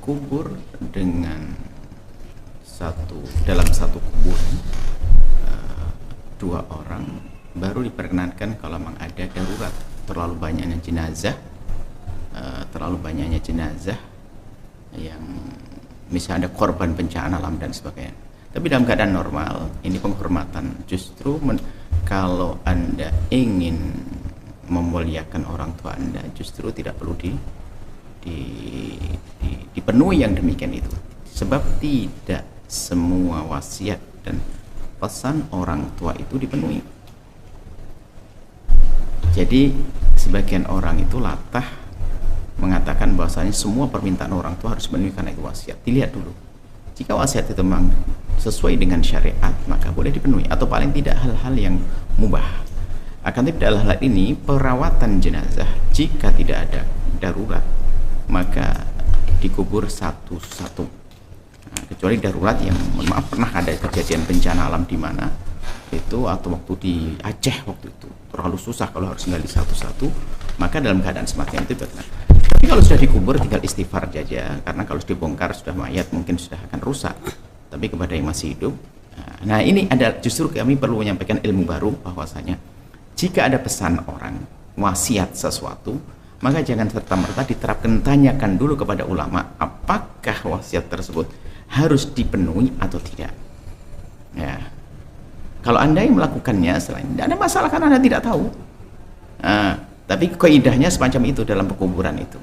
dikubur dalam satu kuburan dua orang, baru diperkenankan kalau memang ada darurat, terlalu banyaknya jenazah yang misalnya ada korban bencana alam dan sebagainya. Tapi dalam keadaan normal ini penghormatan. Justru kalau Anda ingin memuliakan orang tua Anda, justru tidak perlu dipenuhi yang demikian itu, sebab tidak semua wasiat dan pesan orang tua itu dipenuhi. Jadi sebagian orang itu latah mengatakan bahwasanya semua permintaan orang tua harus dipenuhi karena itu wasiat. Dilihat dulu, jika wasiat itu memang sesuai dengan syariat maka boleh dipenuhi, atau paling tidak hal-hal yang mubah. Akan tetapi dalam hal ini perawatan jenazah, jika tidak ada darurat maka dikubur satu-satu. Kecuali darurat yang maaf pernah ada kejadian bencana alam di mana itu, atau waktu di Aceh waktu itu terlalu susah kalau harus gali satu-satu, maka dalam keadaan semacam itu benar. Tapi kalau sudah dikubur tinggal istighfar saja, karena kalau sudah dibongkar sudah mayat mungkin sudah akan rusak. Tapi kepada yang masih hidup, nah ini ada, justru kami perlu menyampaikan ilmu baru bahwasanya jika ada pesan orang wasiat sesuatu, maka jangan serta-merta diterapkan. Tanyakan dulu kepada ulama apakah wasiat tersebut harus dipenuhi atau tidak. Ya, kalau Anda yang melakukannya selain, tidak ada masalah karena Anda tidak tahu. Tapi kaidahnya semacam itu dalam pekuburan itu.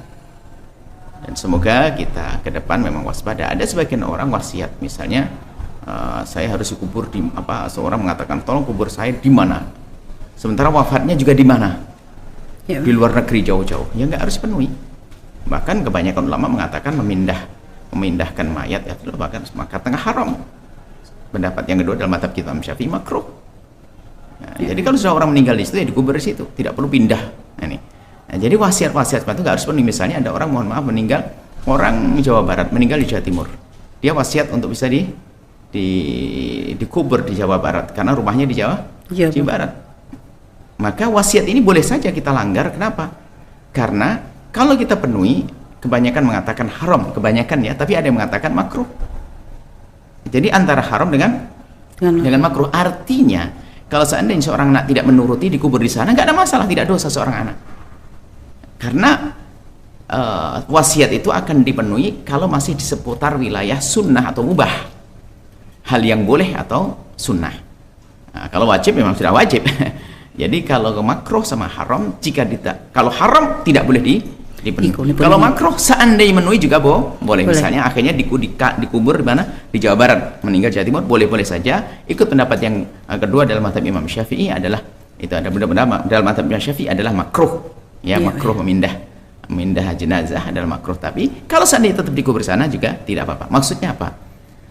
Dan semoga kita ke depan memang waspada. Ada sebagian orang wasiat, misalnya saya harus dikubur di apa, seorang mengatakan tolong kubur saya di mana, sementara wafatnya juga di mana, ya, di luar negeri jauh-jauh, ya nggak harus penuhi. Bahkan kebanyakan ulama mengatakan memindahkan mayat ya, bahkan maka tengah haram. Pendapat yang kedua dalam mazhab kita Imam Syafi'i makruh. Jadi kalau sudah orang meninggal di situ ya dikubur di situ, tidak perlu pindah. Nah, jadi wasiat-wasiat itu nggak harus penuhi. Misalnya ada orang, mohon maaf, meninggal, orang Jawa Barat meninggal di Jawa Timur, dia wasiat untuk bisa dikubur di Jawa Barat karena rumahnya di Jawa Barat. Maka wasiat ini boleh saja kita langgar. Kenapa? Karena kalau kita penuhi, kebanyakan mengatakan haram, kebanyakan ya, tapi ada yang mengatakan makruh. Jadi antara haram dengan makruh. Artinya kalau seandainya seorang anak tidak menuruti dikubur di sana, nggak ada masalah, tidak dosa seorang anak. Karena wasiat itu akan dipenuhi kalau masih di seputar wilayah sunnah atau mubah, hal yang boleh atau sunnah. Nah, kalau wajib memang sudah wajib. Jadi kalau makruh sama haram, kalau haram tidak boleh dipenuhi. Kalau makruh seandainya memenuhi juga boleh. Misalnya akhirnya dikubur di mana? Di Jawa Barat, meninggal Jawa Timur, boleh-boleh saja. Ikut pendapat yang kedua dalam mazhab Imam Syafi'i adalah itu, ada benar-benar dalam mazhab Imam Syafi'i adalah makruh. Ya, makruh memindah jenazah adalah makruh. Tapi kalau seandainya tetap dikubur sana juga tidak apa-apa. Maksudnya apa?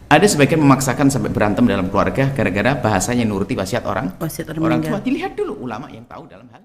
Ada sebagian memaksakan sampai berantem dalam keluarga gara-gara bahasanya nuruti wasiat orang tua. Dilihat dulu ulama yang tahu dalam hal